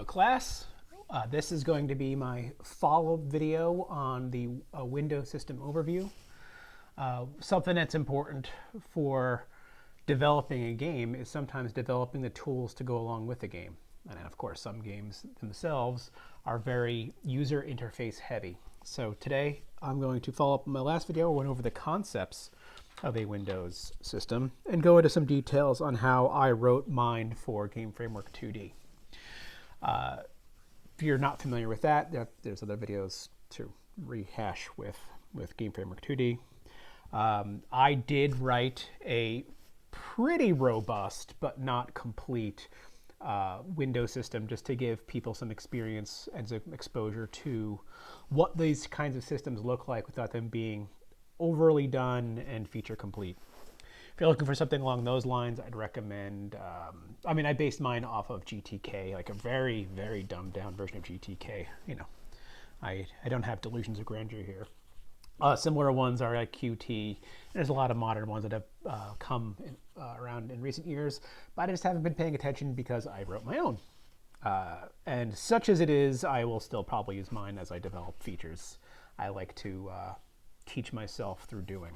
Hello class. This is going to be my follow-up video on the Windows system overview. Something that's important for developing a game is sometimes developing the tools to go along with the game. And of course, some games themselves are very user interface heavy. So today I'm going to follow up on my last video. I went over the concepts of a Windows system and go into some details on how I wrote mine for Game Framework 2D. If you're not familiar with that, there's other videos to rehash with Game Framework 2D. I did write a pretty robust but not complete Windows system just to give people some experience and some exposure to what these kinds of systems look like without them being overly done and feature complete. If you're looking for something along those lines, I'd recommend, I based mine off of GTK, like a very, very dumbed down version of GTK. You know, I don't have delusions of grandeur here. Similar ones are like Qt. There's a lot of modern ones that have come around in recent years, but I just haven't been paying attention because I wrote my own. And such as it is, I will still probably use mine as I develop features. I like to teach myself through doing.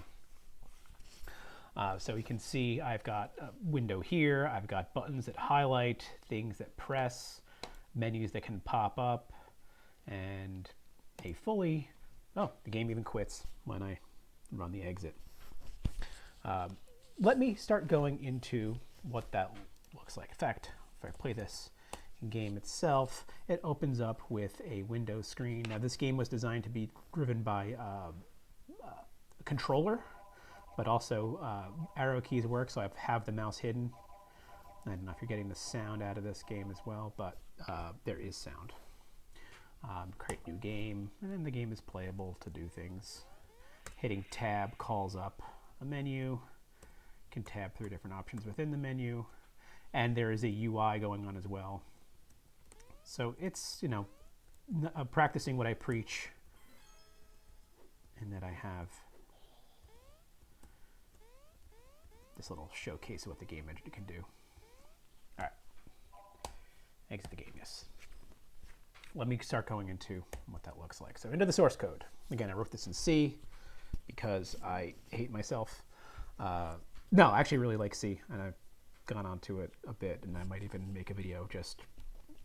So you can see I've got a window here, I've got buttons that highlight, things that press, menus that can pop up, and the game even quits when I run the exit. Let me start going into what that looks like. In fact, if I play this game itself, it opens up with a Windows screen. Now this game was designed to be driven by a controller, but also arrow keys work, so I have the mouse hidden. I don't know if you're getting the sound out of this game as well, but there is sound. Create new game, and then the game is playable to do things. Hitting tab calls up a menu. You can tab through different options within the menu, and there is a UI going on as well. So it's, practicing what I preach, and that I have this little showcase of what the game engine can do. All right, exit the game, yes. Let me start going into what that looks like. So into the source code. Again, I wrote this in C because I hate myself. No, I actually really like C, and I've gone on to it a bit, and I might even make a video just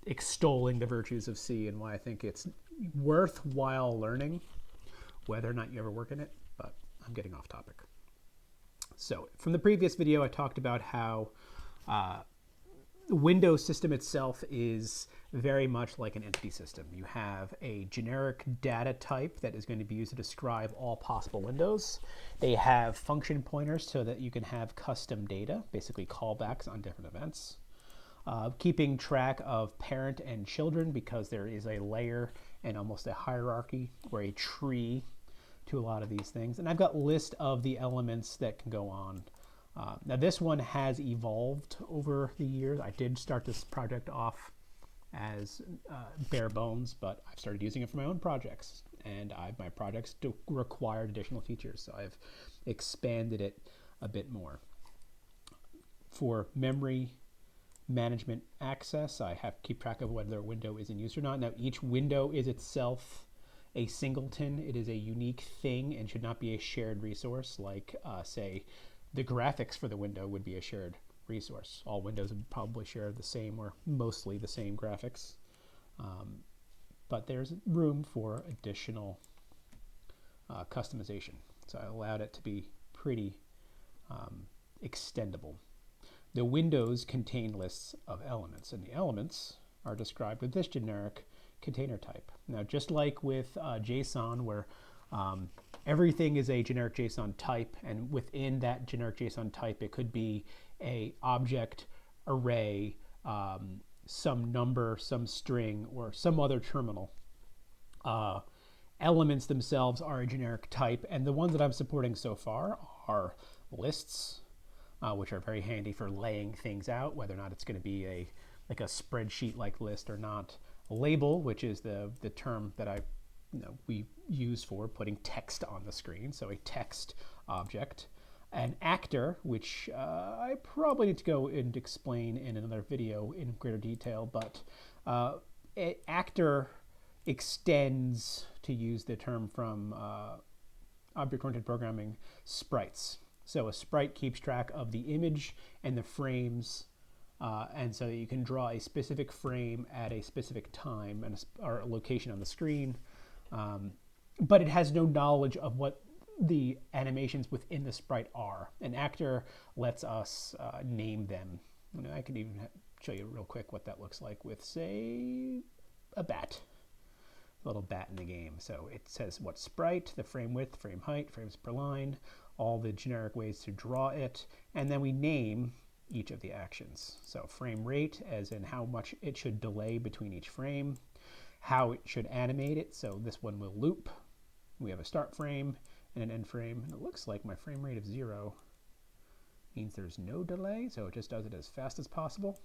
extolling the virtues of C and why I think it's worthwhile learning, whether or not you ever work in it, but I'm getting off topic. So from the previous video, I talked about how the Windows system itself is very much like an entity system. You have a generic data type that is going to be used to describe all possible windows. They have function pointers so that you can have custom data, basically callbacks on different events. Keeping track of parent and children because there is a layer and almost a hierarchy or a tree to a lot of these things. And I've got a list of the elements that can go on. Now this one has evolved over the years. I did start this project off as bare bones, but I've started using it for my own projects, and my projects do require additional features, so I've expanded it a bit more. For memory management access, I have to keep track of whether a window is in use or not. Now each window is itself a singleton. It is a unique thing and should not be a shared resource like, say, the graphics for the window would be a shared resource. All windows would probably share the same or mostly the same graphics. But there's room for additional customization. So I allowed it to be pretty extendable. The windows contain lists of elements, and the elements are described with this generic container type. Now, just like with JSON, where everything is a generic JSON type, and within that generic JSON type, it could be a object, array, some number, some string, or some other terminal. Elements themselves are a generic type, and the ones that I'm supporting so far are lists, which are very handy for laying things out, whether or not it's going to be like a spreadsheet-like list or not. A label, which is the term that we use for putting text on the screen, so a text object. An actor, which I probably need to go and explain in another video in greater detail, but an actor extends, to use the term from object-oriented programming, sprites. So a sprite keeps track of the image and the frames, and so you can draw a specific frame at a specific time and or a location on the screen, but it has no knowledge of what the animations within the sprite are. An actor lets us name them. And I can even show you real quick what that looks like with, say, a bat. A little bat in the game. So it says what sprite, the frame width, frame height, frames per line, all the generic ways to draw it, and then we name each of the actions. So frame rate, as in how much it should delay between each frame, how it should animate it, so this one will loop. We have a start frame and an end frame, and it looks like my frame rate of 0 means there's no delay, so it just does it as fast as possible.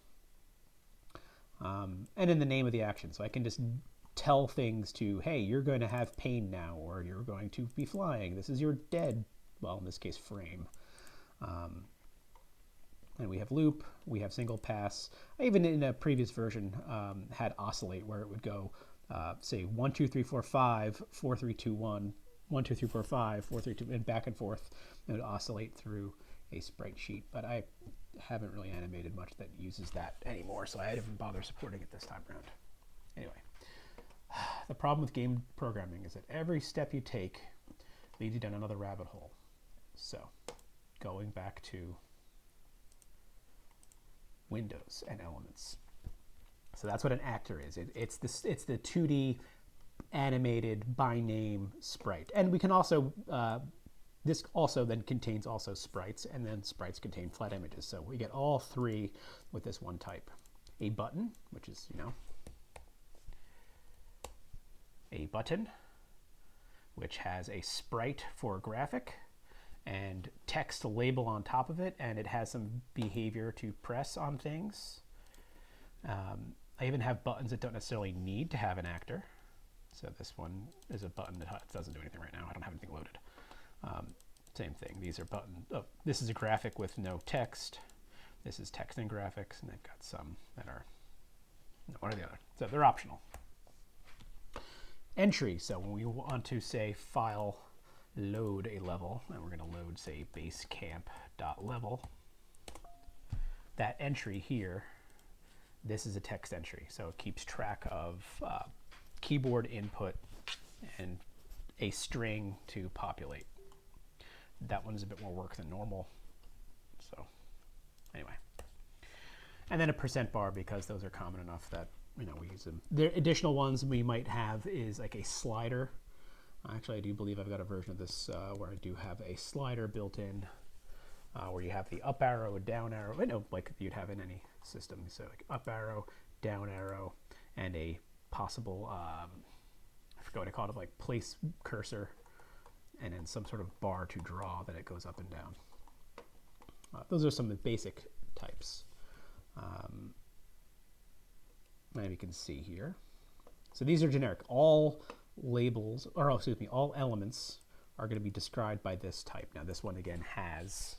And in the name of the action, so I can just tell things to, hey, you're going to have pain now, or you're going to be flying. This is your dead, well, in this case, frame. And we have loop, we have single pass. I even in a previous version had oscillate, where it would go, say, 1, 2, 3, 4, 5, 4, 3, 2, 1, 1, 2, 3, 4, 5, 4, 3, 2, and back and forth. It would oscillate through a sprite sheet, but I haven't really animated much that uses that anymore, so I didn't bother supporting it this time around. Anyway, the problem with game programming is that every step you take leads you down another rabbit hole. So, going back to windows and elements. So that's what an actor is. It's the 2D animated by name sprite, and we can also this also then contains also sprites, and then sprites contain flat images. So we get all three with this one type. A button, which is, you know, a button, which has a sprite for a graphic and text label on top of it, and it has some behavior to press on things. I even have buttons that don't necessarily need to have an actor. So this one is a button that doesn't do anything right now. I don't have anything loaded. Same thing. These are buttons. Oh, this is a graphic with no text. This is text and graphics, and they've got some that are one or the other. So they're optional. Entry. So when we want to say file load a level, and we're going to load, say, basecamp.level, that entry here, this is a text entry. So it keeps track of keyboard input and a string to populate. That one is a bit more work than normal. So anyway. And then a percent bar, because those are common enough that, you know, we use them. The additional ones we might have is like a slider. Actually, I do believe I've got a version of this where I do have a slider built in, where you have the up arrow, down arrow, like you'd have in any system. So like up arrow, down arrow, and a possible, I forget what I called it, like place cursor, and then some sort of bar to draw that it goes up and down. Those are some of the basic types. And you can see here. So these are generic. All labels, or excuse me, all elements are going to be described by this type. Now this one again has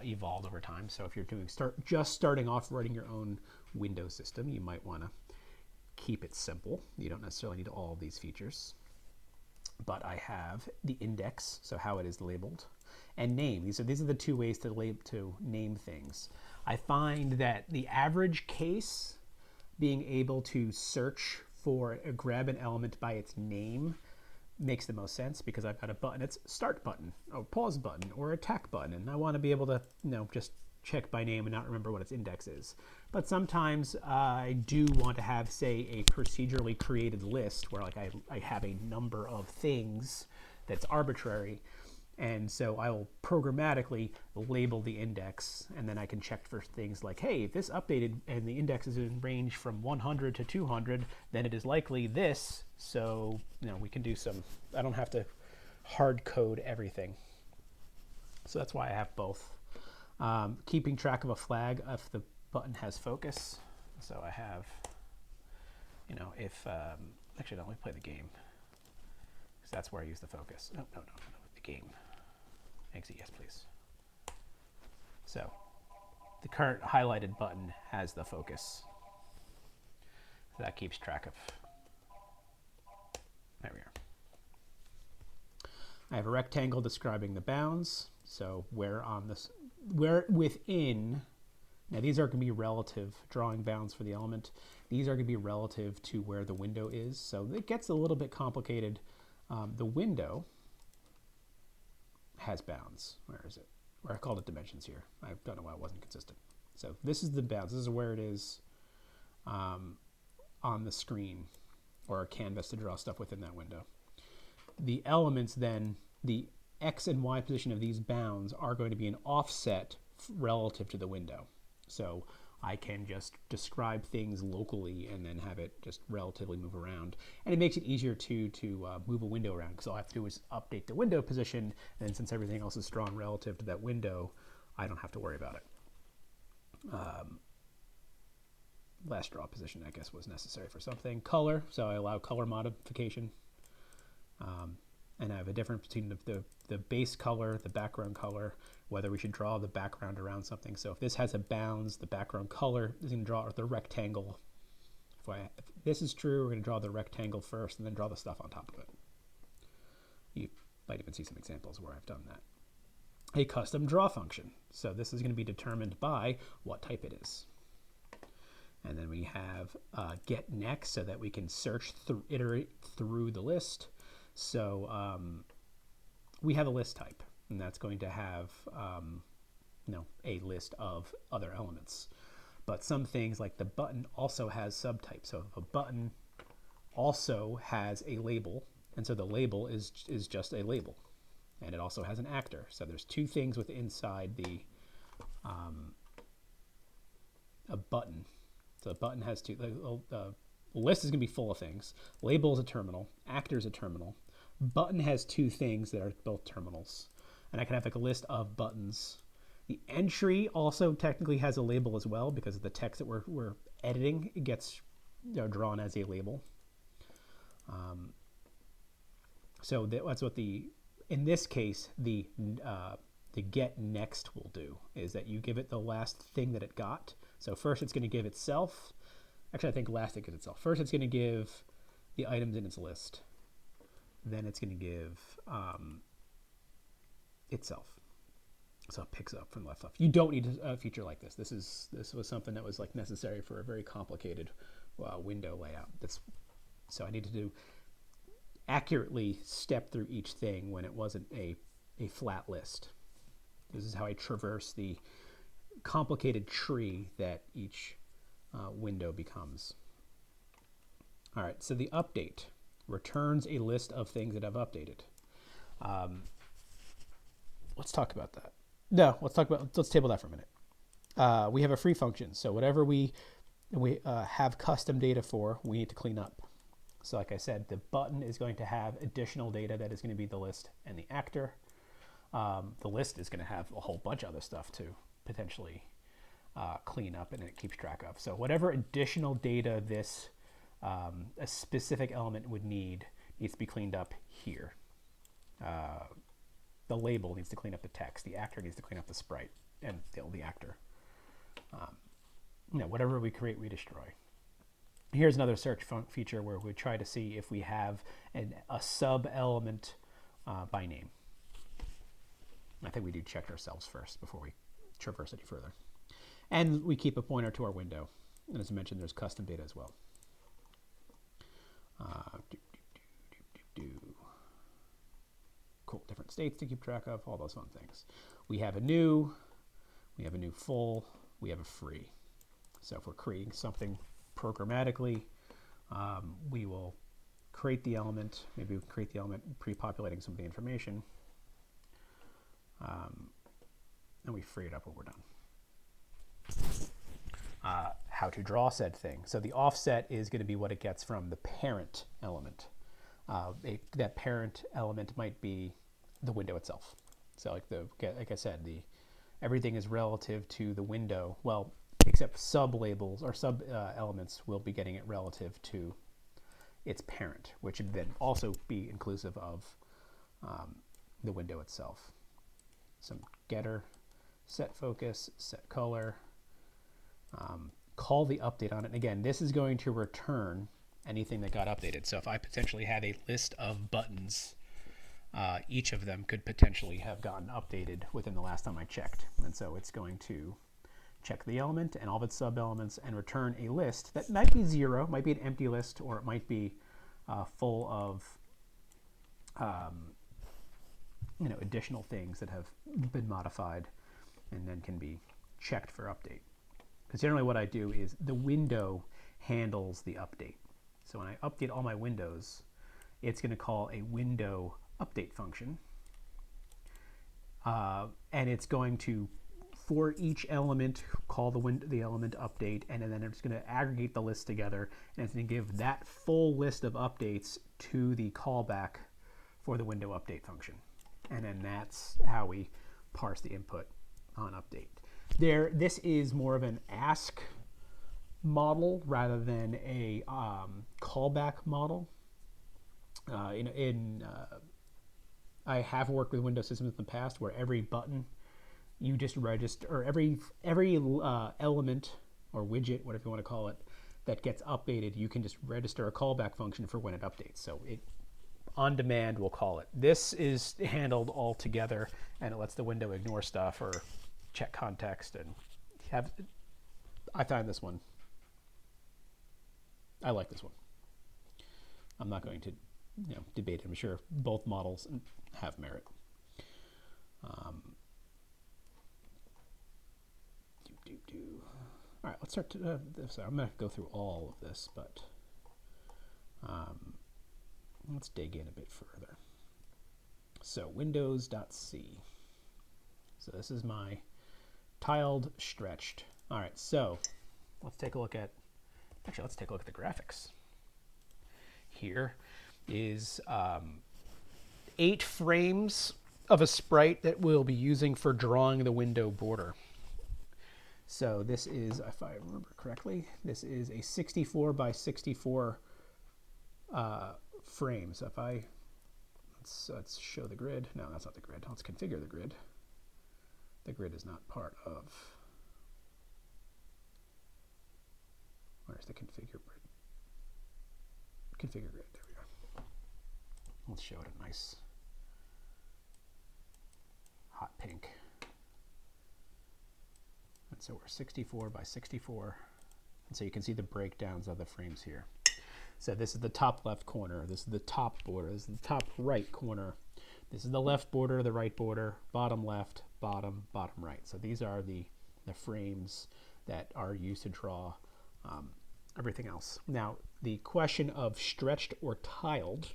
evolved over time. So if you're doing just starting off writing your own Windows system, you might want to keep it simple. You don't necessarily need all of these features. But I have the index, so how it is labeled, and name. These are the two ways to name things. I find that the average case, being able to search for grab an element by its name, makes the most sense, because I've got a button. It's start button, or pause button, or attack button, and I want to be able to, just check by name and not remember what its index is. But sometimes I do want to have, say, a procedurally created list where, like, I have a number of things that's arbitrary, and so I will programmatically label the index, and then I can check for things like, hey, if this updated and the index is in range from 100 to 200, then it is likely this. So, we can do some, I don't have to hard code everything. So that's why I have both. Keeping track of a flag if the button has focus. So I have, if, actually, no, let me play the game, because that's where I use the focus. No, the game. Exit, yes, please. So the current highlighted button has the focus. So that keeps track of. There we are. I have a rectangle describing the bounds. So where within, now these are going to be relative, drawing bounds for the element. These are going to be relative to where the window is. So it gets a little bit complicated. The window has bounds. Where is it? Where I called it dimensions here. I don't know why it wasn't consistent. So this is the bounds. This is where it is on the screen or a canvas to draw stuff within that window. The elements then, the X and Y position of these bounds are going to be an offset relative to the window. So I can just describe things locally and then have it just relatively move around. And it makes it easier to move a window around, because all I have to do is update the window position, and since everything else is drawn relative to that window, I don't have to worry about it. Last draw position, I guess, was necessary for something. Color, so I allow color modification. And I have a difference between the base color, the background color, whether we should draw the background around something. So if this has a bounds, the background color is going to draw the rectangle. If this is true, we're going to draw the rectangle first and then draw the stuff on top of it. You might even see some examples where I've done that. A custom draw function. So this is going to be determined by what type it is. And then we have get next, so that we can search, iterate through the list. So we have a list type, and that's going to have a list of other elements. But some things like the button also has subtypes. So if a button also has a label, and so the label is just a label, and it also has an actor. So there's two things within inside the a button. So a button has two. The list is going to be full of things. Label is a terminal. Actor is a terminal. Button has two things that are both terminals. And I can have like a list of buttons. The entry also technically has a label as well, because of the text that we're editing. It gets drawn as a label. So that's what in this case, the get next will do, is that you give it the last thing that it got. So first it's going to give itself. Actually, I think last it gives itself. First it's going to give the items in its list. Then it's going to give itself. So it picks up from left. You don't need a feature like this. This was something that was like necessary for a very complicated window layout. So I needed to accurately step through each thing when it wasn't a flat list. This is how I traverse the complicated tree that each window becomes. All right, so the update returns a list of things that I've updated. Let's talk about that. No, let's table that for a minute. We have a free function, so whatever we have custom data for, we need to clean up. So like I said, the button is going to have additional data that is going to be the list and the actor. The list is going to have a whole bunch of other stuff to potentially clean up, and it keeps track of. So whatever additional data this a specific element would needs to be cleaned up here. The label needs to clean up the text. The actor needs to clean up the sprite and the actor. Whatever we create, we destroy. Here's another search feature where we try to see if we have a sub element by name. I think we do check ourselves first before we traverse any further. And we keep a pointer to our window. And as I mentioned, there's custom data as well. Cool, different states to keep track of, all those fun things. We have a new full, we have a free. So if we're creating something programmatically, we will create the element, maybe we create the element pre-populating some of the information, and we free it up when we're done. How to draw said thing. So the offset is going to be what it gets from the parent element. That parent element might be the window itself. So like I said, everything is relative to the window. Well, except sub labels or sub elements will be getting it relative to its parent, which would then also be inclusive of the window itself. Some getter set focus, set color, call the update on it. And again, this is going to return anything that got updated. So if I potentially have a list of buttons, each of them could potentially have gotten updated within the last time I checked. And so it's going to check the element and all of its sub-elements and return a list that might be 0, might be an empty list, or it might be full of additional things that have been modified and then can be checked for update. Because generally what I do is the window handles the update. So when I update all my windows, it's going to call a window update function. And it's going to, for each element, call the element update, and then it's going to aggregate the list together, and it's going to give that full list of updates to the callback for the window update function. And then that's how we parse the input on update. This is more of an ask model rather than a callback model. I have worked with Windows systems in the past where every button you just register, or every element or widget, whatever you want to call it, that gets updated, you can just register a callback function for when it updates. So it on demand, we'll call it. This is handled all together, and it lets the window ignore stuff or check context and have. I find this one. I like this one. I'm not going to, debate it. I'm sure both models have merit. All right, let's start to, so I'm going to go through all of this, but let's dig in a bit further. So windows.c. So this is my tiled stretched. All right, so let's take a look at, let's take a look at the graphics. Here is 8 frames of a sprite that we'll be using for drawing the window border. So this is, if I remember correctly, this is a 64 by 64 frame. So if let's show the grid. No, that's not the grid. Let's configure the grid. The grid is not part of, where's the configure grid? Configure grid, there we go. Let's show it a nice hot pink. And so we're 64 by 64. And so you can see the breakdowns of the frames here. So this is the top left corner. This is the top border. This is the top right corner. This is the left border, the right border, bottom left, bottom right. So these are the frames that are used to draw everything else. Now, the question of stretched or tiled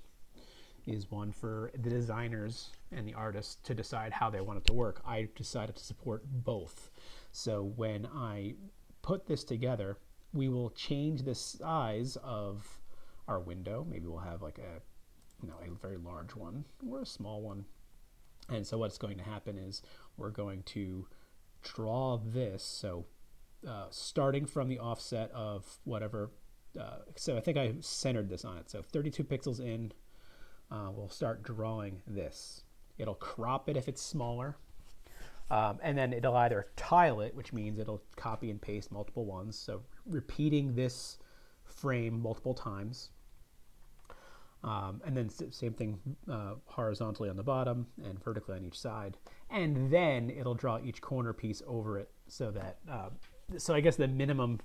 is one for the designers and the artists to decide how they want it to work. I decided to support both. So when I put this together, we will change the size of our window. Maybe we'll have like a very large one or a small one. And so what's going to happen is we're going to draw this. So starting from the offset of whatever, so I think I centered this on it. So 32 pixels in, we'll start drawing this. It'll crop it if it's smaller. And then it'll either tile it, which means it'll copy and paste multiple ones. So repeating this frame multiple times. And then same thing horizontally on the bottom and vertically on each side. And then it'll draw each corner piece over it so that, so I guess the minimum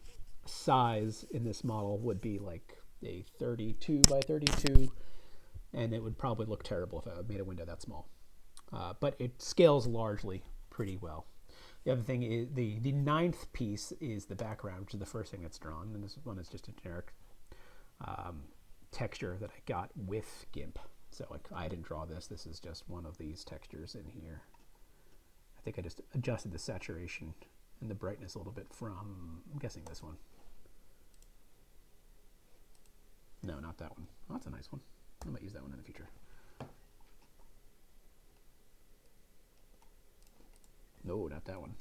size in this model would be like a 32 by 32. And it would probably look terrible if I made a window that small. But it scales largely pretty well. The other thing is the ninth piece is the background, which is the first thing that's drawn. And this one is just a generic texture that I got with GIMP. So like I didn't draw this. This is just one of these textures in here. I think I just adjusted the saturation and the brightness a little bit from, I'm guessing this one. No, not that one. Oh, that's a nice one. I might use that one in the future. No, not that one.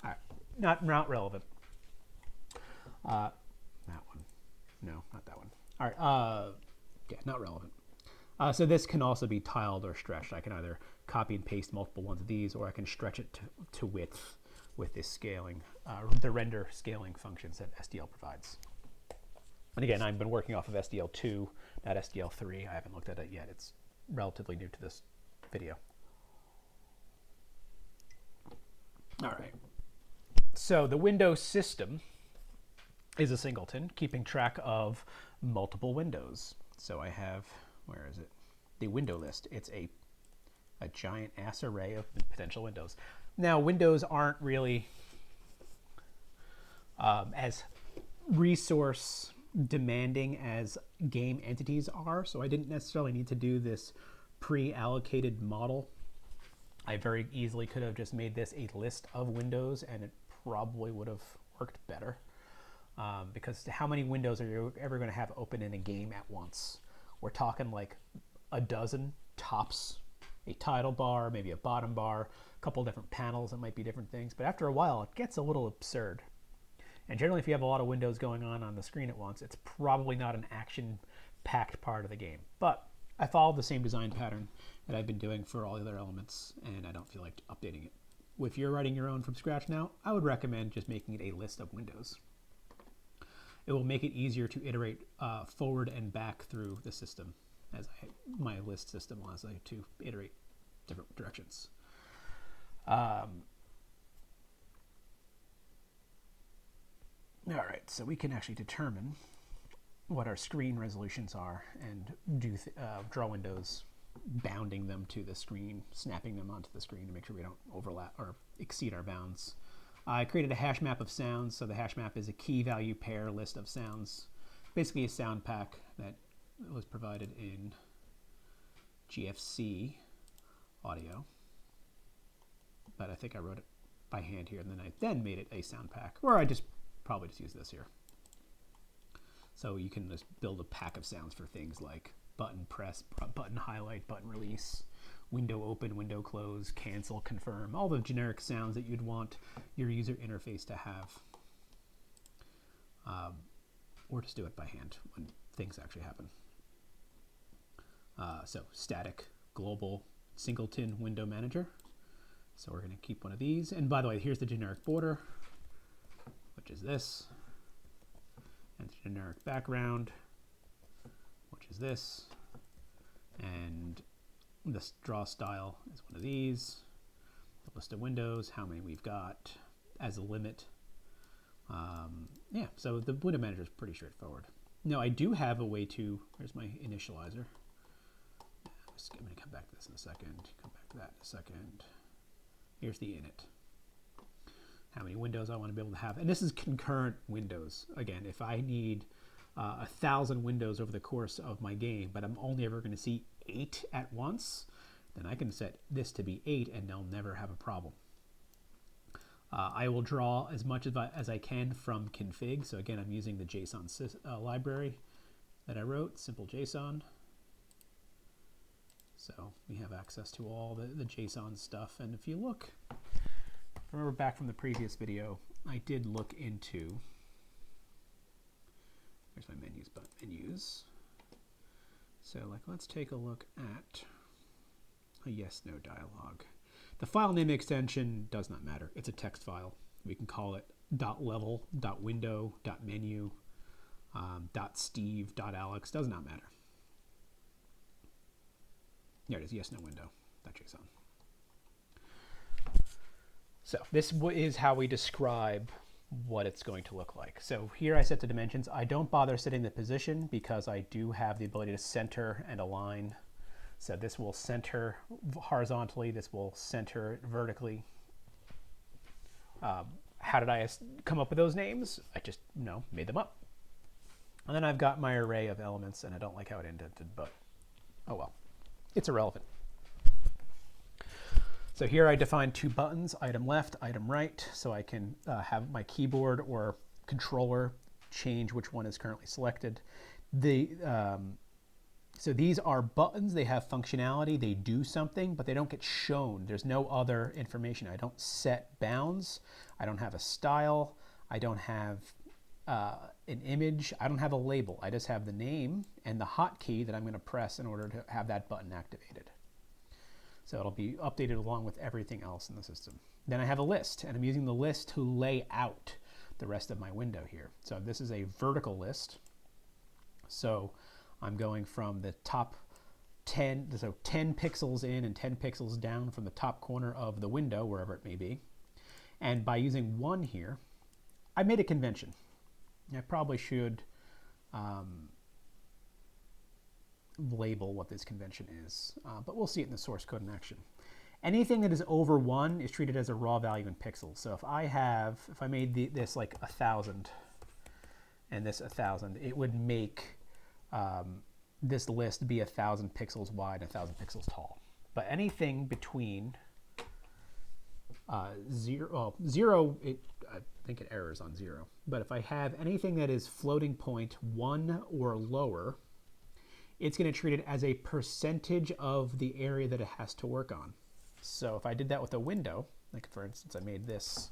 All right, not relevant. That one. No, not that one. All right, yeah, not relevant. So this can also be tiled or stretched. I can either copy and paste multiple ones of these, or I can stretch it to width with this scaling, the render scaling functions that SDL provides. And again, I've been working off of SDL2, not SDL3. I haven't looked at it yet. It's relatively new to this video. All right. So the Windows system is a singleton, keeping track of multiple windows. So I have, where is it? The window list. It's a giant ass array of potential windows. Now, windows aren't really as resource demanding as game entities are, so I didn't necessarily need to do this pre-allocated model. I very easily could have just made this a list of windows, and it probably would have worked better. Because how many windows are you ever going to have open in a game at once? We're talking like a dozen tops, a title bar, maybe a bottom bar, a couple different panels that might be different things. But after a while, it gets a little absurd. And generally, if you have a lot of windows going on the screen at once, it's probably not an action-packed part of the game. But I followed the same design pattern that I've been doing for all the other elements, and I don't feel like updating it. If you're writing your own from scratch now, I would recommend just making it a list of windows. It will make it easier to iterate forward and back through the system, as my list system allows you to iterate different directions. All right, so we can actually determine what our screen resolutions are and do draw windows, bounding them to the screen, snapping them onto the screen to make sure we don't overlap or exceed our bounds. I created a hash map of sounds. So the hash map is a key value pair list of sounds, basically a sound pack that was provided in GFC audio. But I think I wrote it by hand here, and then I made it a sound pack, or I probably just use this here. So you can just build a pack of sounds for things like button press, button highlight, button release, window open, window close, cancel, confirm, all the generic sounds that you'd want your user interface to have. Or just do it by hand when things actually happen. So static, global, singleton window manager. So we're going to keep one of these. And by the way, here's the generic border, which is this. And the generic background, which is this. And the draw style is one of these. The list of windows, how many we've got as a limit. Yeah, so the window manager is pretty straightforward. Now I do have a way to, here's my initializer. I'm going to come back to this in a second, come back to that in a second. Here's the init. How many windows I want to be able to have. And this is concurrent windows. Again, if I need 1,000 windows over the course of my game, but I'm only ever going to see 8 at once, then I can set this to be 8 and they'll never have a problem. I will draw as much as I can from config. So again, I'm using the JSON library that I wrote, simple JSON. So we have access to all the JSON stuff. And if you look, remember back from the previous video, I did look into, here's my menus, but menus. So like, let's take a look at a yes, no dialog. The file name extension does not matter. It's a text file. We can call it .level, .window, .menu, .steve, .alex, does not matter. There it is, yes, no window, .json. So this is how we describe what it's going to look like. So here I set the dimensions. I don't bother setting the position because I do have the ability to center and align. So this will center horizontally, this will center vertically. How did I come up with those names? I just, made them up. And then I've got my array of elements, and I don't like how it indented, but oh well, it's irrelevant. So here I define 2 buttons, item left, item right, so I can have my keyboard or controller change which one is currently selected. So these are buttons, they have functionality, they do something, but they don't get shown. There's no other information. I don't set bounds, I don't have a style, I don't have an image. I don't have a label. I just have the name and the hotkey that I'm going to press in order to have that button activated. So it'll be updated along with everything else in the system. Then I have a list, and I'm using the list to lay out the rest of my window here. So this is a vertical list. So I'm going from the top 10, so 10 pixels in and 10 pixels down from the top corner of the window, wherever it may be. And by using 1 here, I made a convention. I probably should label what this convention is, but we'll see it in the source code in action. Anything that is over 1 is treated as a raw value in pixels. So if I made this like 1,000 and this 1,000, it would make this list be 1,000 pixels wide, 1,000 pixels tall. But anything between 0, I think it errors on 0. But if I have anything that is floating point 1 or lower, it's going to treat it as a percentage of the area that it has to work on. So if I did that with a window, like for instance, I made this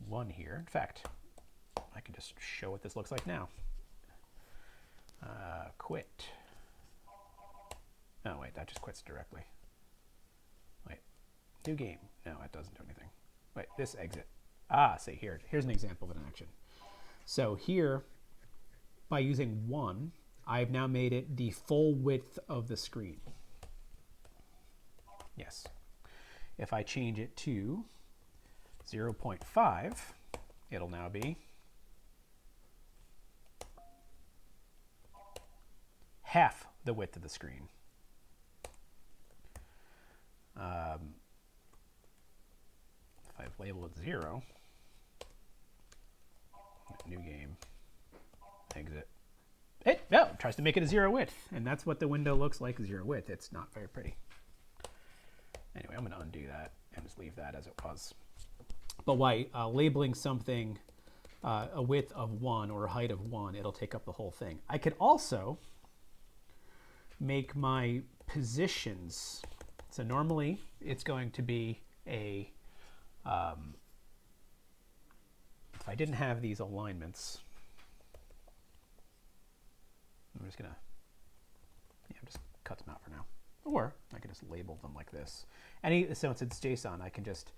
1 here. In fact, I can just show what this looks like now. Quit. Oh, wait, that just quits directly. Wait, new game. No, it doesn't do anything. Wait, this exit. See here. Here's an example of an action. So here, by using 1, I've now made it the full width of the screen. Yes. If I change it to 0.5, it'll now be half the width of the screen. If I've labeled it 0, new game, exit. It tries to make it a 0 width, and that's what the window looks like, 0 width. It's not very pretty. Anyway, I'm going to undo that and just leave that as it was. But by labeling something a width of 1 or a height of 1, it'll take up the whole thing. I could also make my positions. So normally it's going to be a, if I didn't have these alignments, I'm just going to just cut them out for now. Or I can just label them like this. Since it's JSON, I can just,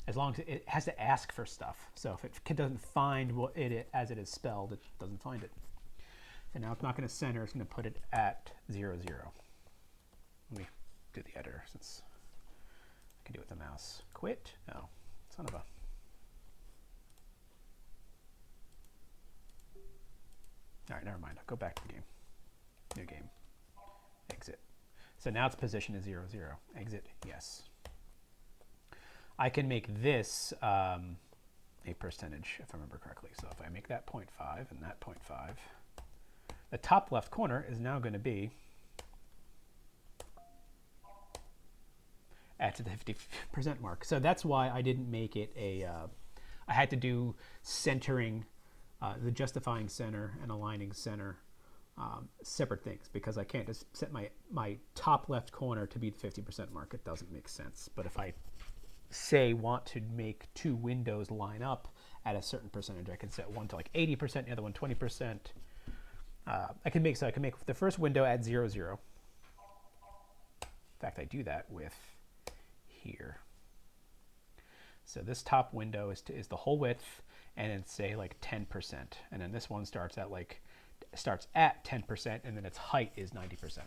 as long as it has to ask for stuff. So if it doesn't find what it as it is spelled, it doesn't find it. So now it's not going to center, it's going to put it at 0, 0. Let me do the editor since I can do it with the mouse. Quit? No, son of a. All right, never mind. I'll go back to the game. New game. Exit. So now its position is 0, 0. Exit, yes. I can make this a percentage, if I remember correctly. So if I make that 0.5 and that 0.5, the top left corner is now going to be at the 50% mark. So that's why I didn't make it a, I had to do centering, the justifying center and aligning center, separate things, because I can't just set my top left corner to be the 50% mark. It doesn't make sense. But if I say want to make 2 windows line up at a certain percentage, I can set one to like 80%, the other one 20%. I can make the first window at 0, 0. In fact, I do that with here. So this top window is the whole width, and it's say like 10%, and then this one starts at 10%, and then its height is 90%.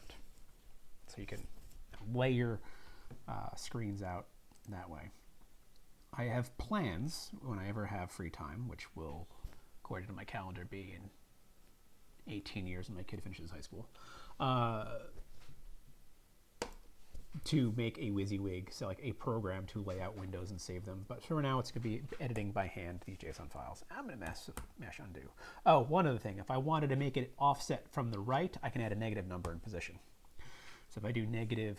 So you can layer screens out that way. I have plans when I ever have free time, which will, according to my calendar, be in 18 years when my kid finishes high school, to make a WYSIWYG, so like a program to lay out windows and save them. But for now, it's going to be editing by hand these JSON files. I'm going to mash undo. Oh, one other thing. If I wanted to make it offset from the right, I can add a negative number in position. So if I do negative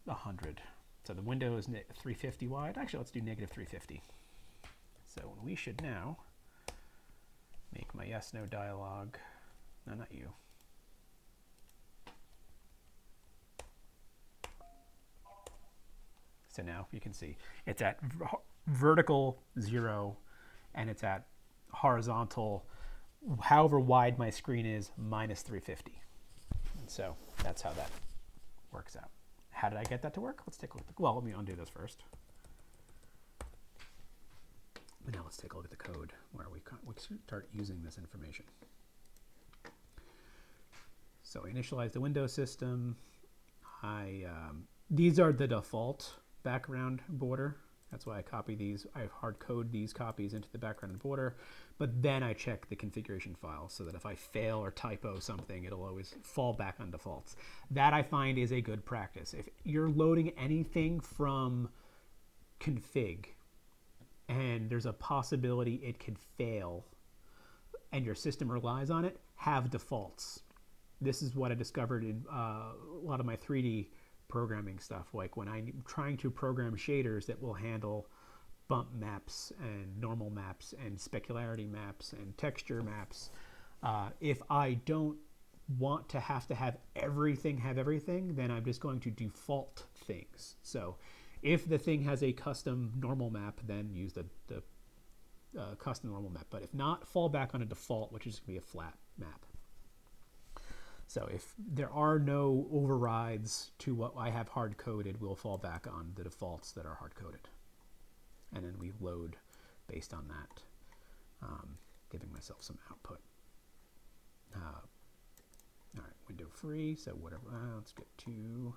100, so the window is 350 wide. Actually, let's do negative 350. So we should now make my yes, no dialog. No, not you. So now you can see it's at vertical 0 and it's at horizontal, however wide my screen is, minus 350. And so that's how that works out. How did I get that to work? Let's take a look. Well, let me undo this first. But now let's take a look at the code where we start using this information. So I initialize the Windows system. These are the default background border. That's why I copy these. I hard code these copies into the background border, but then I check the configuration file so that if I fail or typo something, it'll always fall back on defaults. That I find is a good practice. If you're loading anything from config and there's a possibility it could fail and your system relies on it, have defaults. This is what I discovered in a lot of my 3D programming stuff, like when I'm trying to program shaders that will handle bump maps and normal maps and specularity maps and texture maps. If I don't want to have everything have everything, then I'm just going to default things. So if the thing has a custom normal map, then use the custom normal map. But if not, fall back on a default, which is going to be a flat map. So if there are no overrides to what I have hard-coded, we'll fall back on the defaults that are hard-coded. And then we load based on that, giving myself some output. All right, window free, so whatever, let's get to,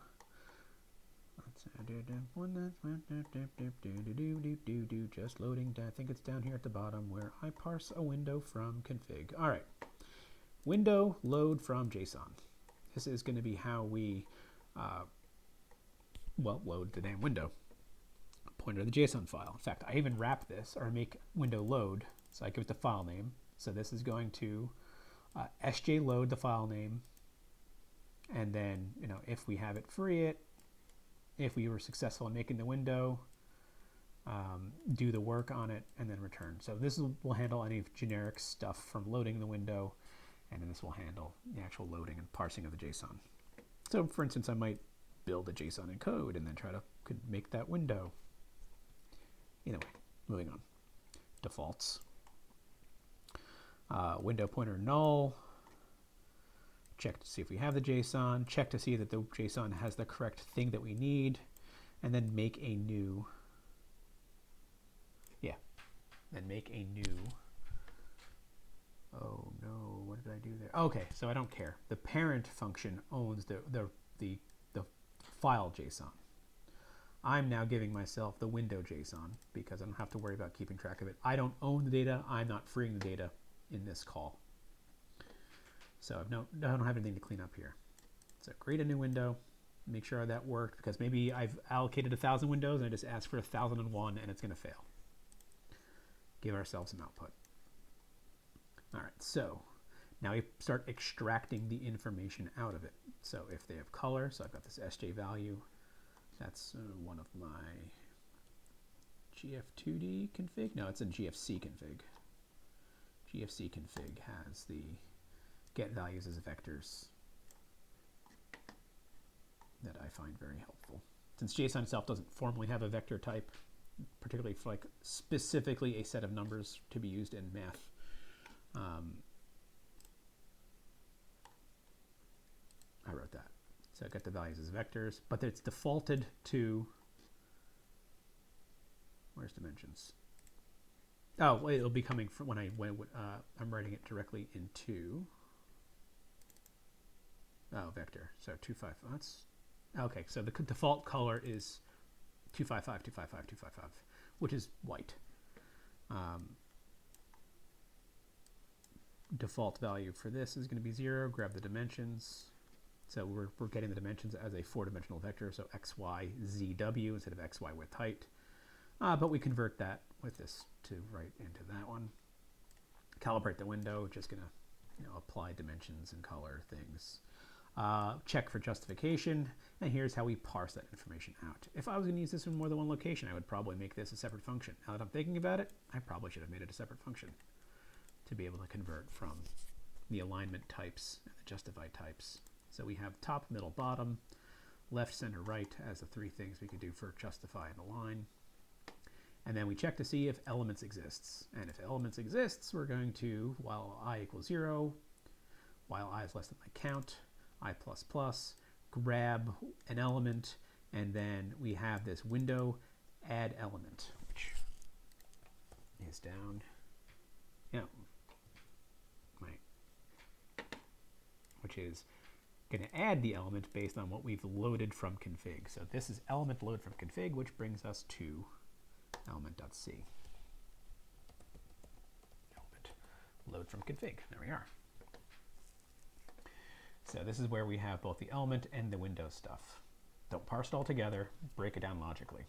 just loading, I think it's down here at the bottom where I parse a window from config. All right. Window load from JSON. This is going to be how we, load the damn window. Pointer to the JSON file. In fact, I even wrap this or make window load. So I give it the file name. So this is going to SJ load the file name. And then, if we have it, free it. If we were successful in making the window, do the work on it, and then return. So this will handle any generic stuff from loading the window. And then this will handle the actual loading and parsing of the JSON. So for instance, I might build a JSON in code and then could make that window. Either way, moving on. Defaults. Window pointer null. Check to see if we have the JSON. Check to see that the JSON has the correct thing that we need. And then make a new. Then make a new. Oh no, what did I do there? Okay, so I don't care. The parent function owns the file JSON. I'm now giving myself the window JSON because I don't have to worry about keeping track of it. I don't own the data. I'm not freeing the data in this call. So I don't have anything to clean up here. So create a new window, make sure that worked because maybe I've allocated 1,000 windows and I just asked for 1,001 and it's going to fail. Give ourselves some output. All right, so now we start extracting the information out of it. So if they have color, so I've got this SJ value, that's one of my GF2D config. No, it's a GFC config. GFC config has the get values as vectors that I find very helpful. Since JSON itself doesn't formally have a vector type, particularly for specifically a set of numbers to be used in math. I wrote that. So I got the values as vectors, but it's defaulted to, where's dimensions? Oh, it'll be coming from when I'm writing it directly into, vector. So 255, that's, okay, so the default color is 255, 255, 255, which is white. Default value for this is going to be 0. Grab the dimensions. So we're getting the dimensions as a 4-dimensional vector, so x, y, z, w instead of x, y width, height. But we convert that with this to right into that one. Calibrate the window, just going to apply dimensions and color things. Check for justification, and here's how we parse that information out. If I was going to use this in more than one location, I would probably make this a separate function. Now that I'm thinking about it, I probably should have made it a separate function to be able to convert from the alignment types and the justify types. So we have top, middle, bottom, left, center, right as the 3 things we could do for justify and align. And then we check to see if elements exists. And if elements exists, we're going to, while I equals 0, while I is less than my count, I plus plus, grab an element, and then we have this window add element, which is down, which is going to add the element based on what we've loaded from config. So this is element load from config, which brings us to element.c. Element load from config. There we are. So this is where we have both the element and the window stuff. Don't parse it all together, break it down logically.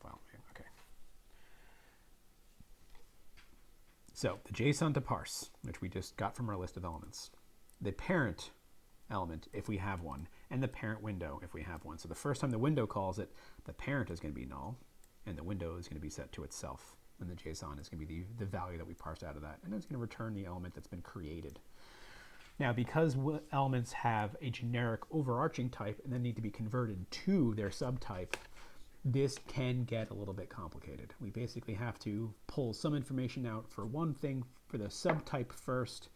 File name, okay. So the JSON to parse, which we just got from our list of elements. The parent element, if we have one, and the parent window, if we have one. So the first time the window calls it, the parent is going to be null, and the window is going to be set to itself. And the JSON is going to be the value that we parsed out of that. And it's going to return the element that's been created. Now, because elements have a generic overarching type and then need to be converted to their subtype, this can get a little bit complicated. We basically have to pull some information out for one thing for the subtype first,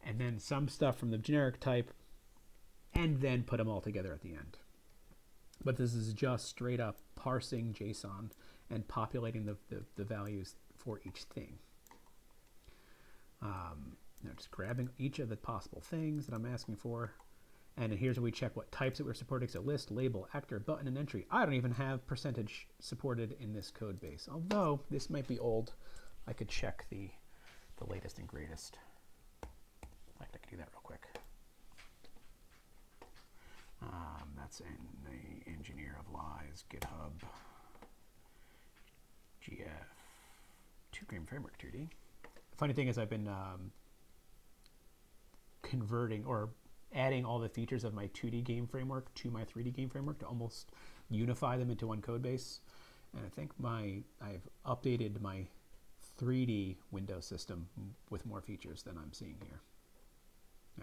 and then some stuff from the generic type, and then put them all together at the end. But this is just straight up parsing JSON and populating the values for each thing. Now just grabbing each of the possible things that I'm asking for. And here's where we check what types that we're supporting. So list, label, actor, button, and entry. I don't even have percentage supported in this code base. Although this might be old, I could check the latest and greatest. In fact, I could do that real quick. That's in the Engineer of Lies, GitHub, GF, 2Game Framework 2D. The funny thing is I've been converting or adding all the features of my 2D game framework to my 3D game framework to almost unify them into one code base. And I think I've updated my 3D window system with more features than I'm seeing here.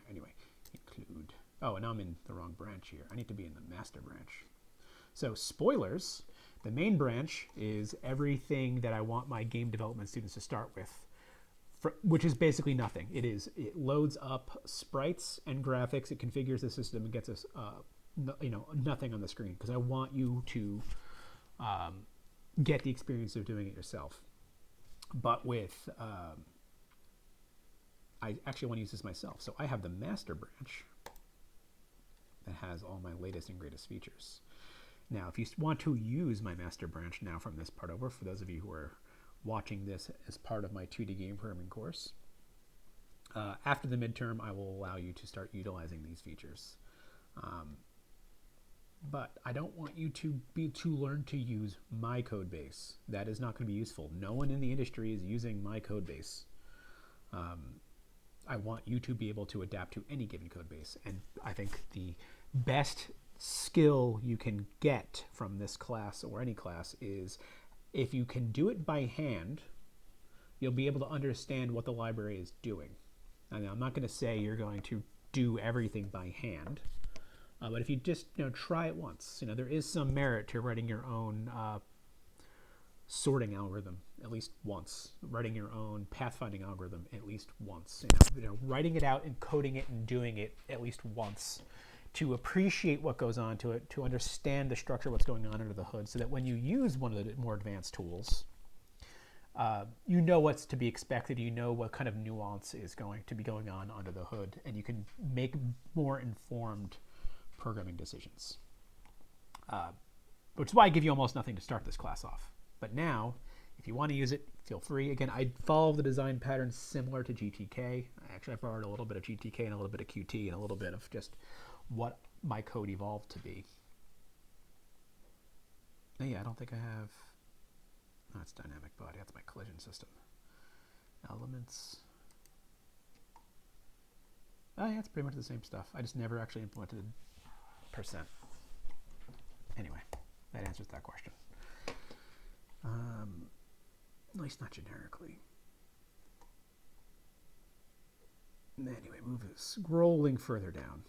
Anyway, include, oh, and I'm in the wrong branch here. I need to be in the master branch. So spoilers, the main branch is everything that I want my game development students to start with, which is basically nothing. It loads up sprites and graphics. It configures the system and gets us, nothing on the screen because I want you to get the experience of doing it yourself. But with, I actually want to use this myself. So I have the master branch that has all my latest and greatest features. Now, if you want to use my master branch now from this part over, for those of you who are watching this as part of my 2D game programming course, after the midterm, I will allow you to start utilizing these features. But I don't want you to learn to use my code base. That is not going to be useful. No one in the industry is using my code base. I want you to be able to adapt to any given code base. And I think the best skill you can get from this class or any class is if you can do it by hand, you'll be able to understand what the library is doing. And I'm not going to say you're going to do everything by hand, but if you just try it once, there is some merit to writing your own sorting algorithm at least once, writing your own pathfinding algorithm at least once, writing it out and coding it and doing it at least once to appreciate what goes on to it, to understand the structure of what's going on under the hood, so that when you use one of the more advanced tools, you know what's to be expected, you know what kind of nuance is going to be going on under the hood, and you can make more informed programming decisions. Which is why I give you almost nothing to start this class off. But now, if you want to use it, feel free. Again, I follow the design pattern similar to GTK. Actually, I borrowed a little bit of GTK and a little bit of Qt and a little bit of just what my code evolved to be. Yeah, I don't think I have... No, it's dynamic body. That's my collision system. Elements. Oh, yeah, it's pretty much the same stuff. I just never actually implemented percent. Anyway, that answers that question. At least not generically. Anyway, scrolling further down.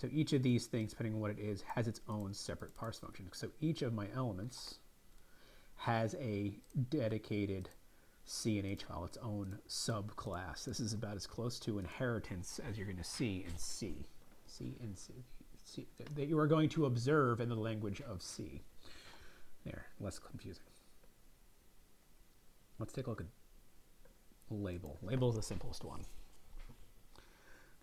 So each of these things, depending on what it is, has its own separate parse function. So each of my elements has a dedicated C and H file, its own subclass. This is about as close to inheritance as you're going to see in C. C and C that you are going to observe in the language of C. There, less confusing. Let's take a look at label. Label is the simplest one.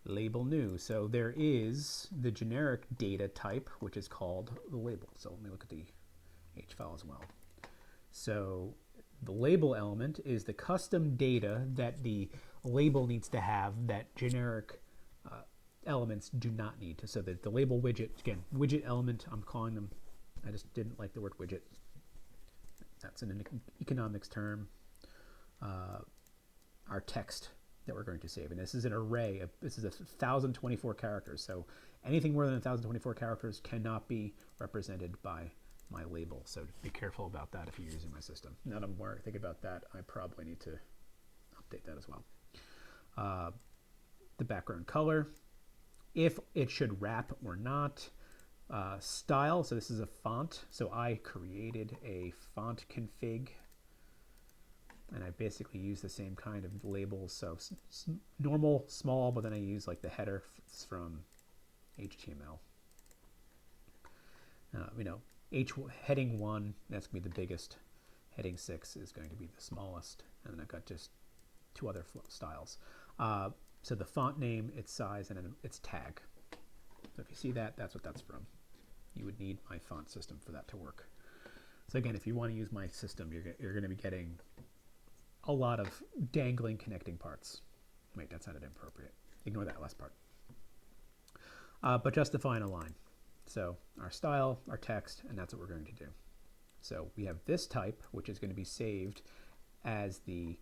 Label new. So there is the generic data type, which is called the label. So let me look at the H file as well. So the label element is the custom data that the label needs to have that generic elements do not need to. So that the label widget, again, widget element, I'm calling them, I just didn't like the word widget. That's an economics term. Our text that we're going to save. And this is an array of, this is 1,024 characters. So anything more than 1,024 characters cannot be represented by my label. So be careful about that if you're using my system. Now that I'm more thinking about that, I probably need to update that as well. The background color, if it should wrap or not. Style, so this is a font. So I created a font config, and I basically use the same kind of labels. So normal, small, but then I use like the header from HTML. Heading 1, that's going to be the biggest. Heading 6 is going to be the smallest. And then I've got just 2 other styles. So the font name, its size, and then its tag. So if you see that, that's what that's from. You would need my font system for that to work. So again, if you want to use my system, you're going to be getting a lot of dangling connecting parts. Wait, that sounded inappropriate. Ignore that last part. But just define a line. So our style, our text, and that's what we're going to do. So we have this type, which is going to be saved as the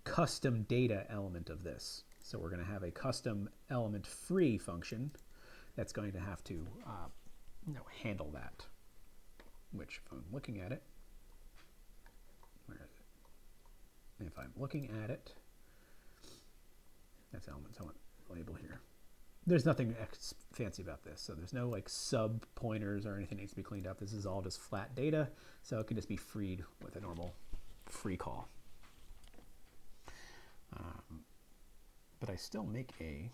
custom data element of this. So we're going to have a custom element free function that's going to have to handle that, which if I'm looking at it, where is it? If I'm looking at it, that's elements. I want label here. There's nothing fancy about this. So there's no like sub pointers or anything that needs to be cleaned up. This is all just flat data. So it can just be freed with a normal free call. But I still make a,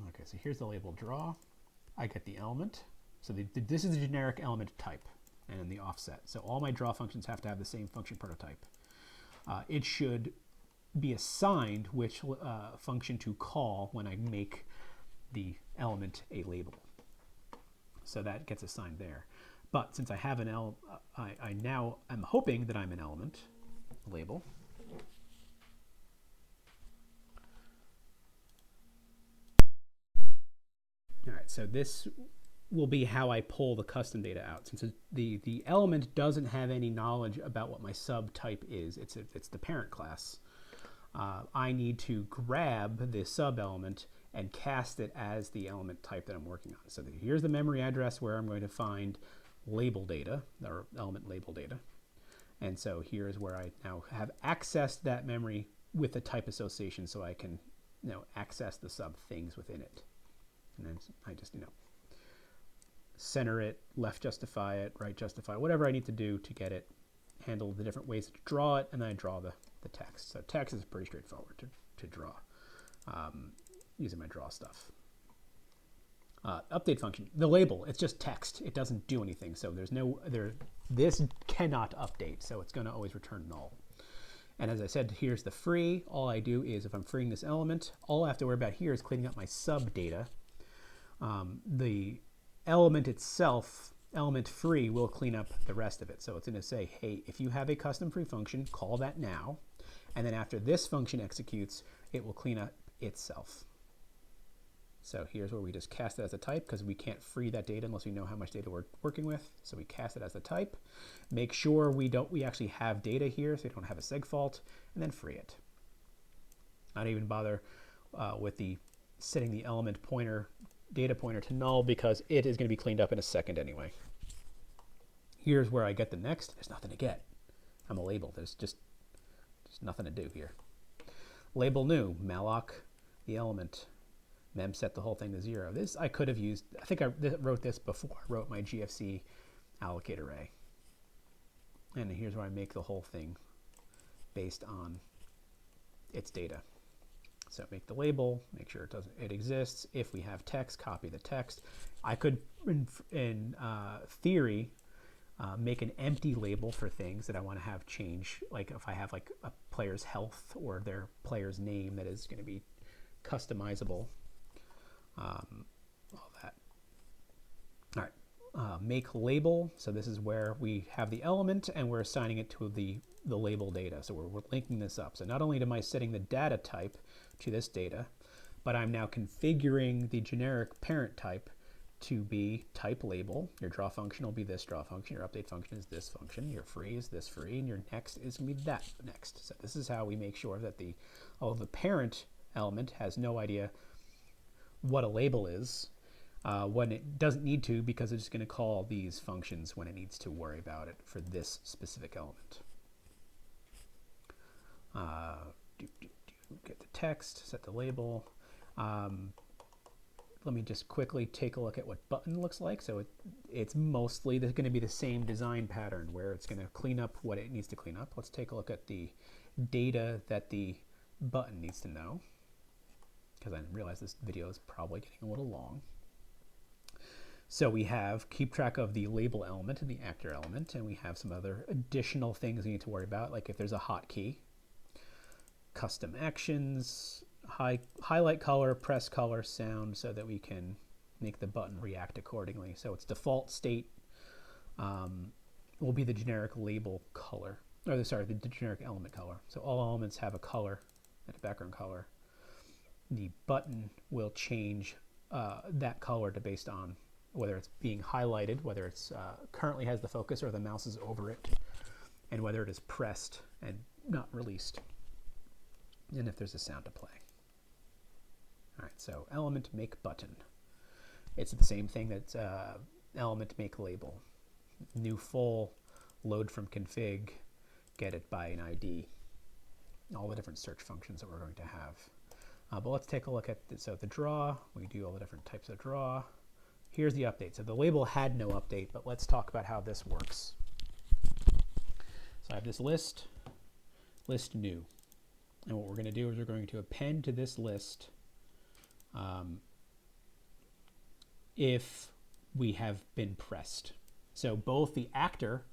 okay, so here's the label draw. I get the element. So this is the generic element type and the offset. So all my draw functions have to have the same function prototype. It should be assigned which function to call when I make the element a label. So that gets assigned there. But since I have an I'm hoping that I'm an element label. All right, so this will be how I pull the custom data out. Since the element doesn't have any knowledge about what my subtype is, it's the parent class. I need to grab the sub element and cast it as the element type that I'm working on. So here's the memory address where I'm going to find label data, or element label data. And so here's where I now have accessed that memory with the type association so I can access the sub things within it. And then I just, center it, left justify it, right justify, whatever I need to do to get it, handle the different ways to draw it, and then I draw the text. So text is pretty straightforward to draw using my draw stuff. Update function, the label, it's just text. It doesn't do anything. So this cannot update. So it's going to always return null. And as I said, here's the free. All I do is if I'm freeing this element, all I have to worry about here is cleaning up my sub data. The element itself, element free, will clean up the rest of it. So it's going to say, hey, if you have a custom free function, call that now. And then after this function executes, it will clean up itself. So here's where we just cast it as a type because we can't free that data unless we know how much data we're working with. So we cast it as a type. Make sure we actually have data here so we don't have a seg fault, and then free it. Not even bother with setting the element pointer, data pointer to null because it is going to be cleaned up in a second anyway. Here's where I get the next. There's nothing to get. I'm a label. There's nothing to do here. Label new, malloc the element mem set the whole thing to 0. This I could have used, I think I wrote this before I wrote my GFC allocate array. And here's where I make the whole thing based on its data. So make the label, make sure it exists. If we have text, copy the text. I could, in theory, make an empty label for things that I want to have change. Like if I have like a player's health or their player's name that is going to be customizable. All that. All right. Make label. So this is where we have the element and we're assigning it to the label data. So we're linking this up. So not only am I setting the data type to this data, but I'm now configuring the generic parent type to be type label. Your draw function will be this draw function. Your update function is this function. Your free is this free, and your next is going to be that next. So this is how we make sure that the parent element has no idea what a label is when it doesn't need to, because it's just going to call these functions when it needs to worry about it for this specific element. Get the text, set the label. Let me just quickly take a look at what button looks like. So it's mostly going to be the same design pattern where it's going to clean up what it needs to clean up. Let's take a look at the data that the button needs to know, because I realize this video is probably getting a little long. So we have keep track of the label element and the actor element, and we have some other additional things we need to worry about, like if there's a hotkey, custom actions, highlight color, press color, sound, so that we can make the button react accordingly. So its default state will be the generic label color, or the generic element color. So all elements have a color and a background color. The button will change that color to based on whether it's being highlighted, whether it's currently has the focus or the mouse is over it, and whether it is pressed and not released, and if there's a sound to play. All right, so element make button. It's the same thing that's element make label. New full, load from config, get it by an ID. All the different search functions that we're going to have. But let's take a look at the draw. We do all the different types of draw. Here's the update. So the label had no update, but let's talk about how this works. So I have this list new. And what we're going to do is we're going to append to this list if we have been pressed. So both the actor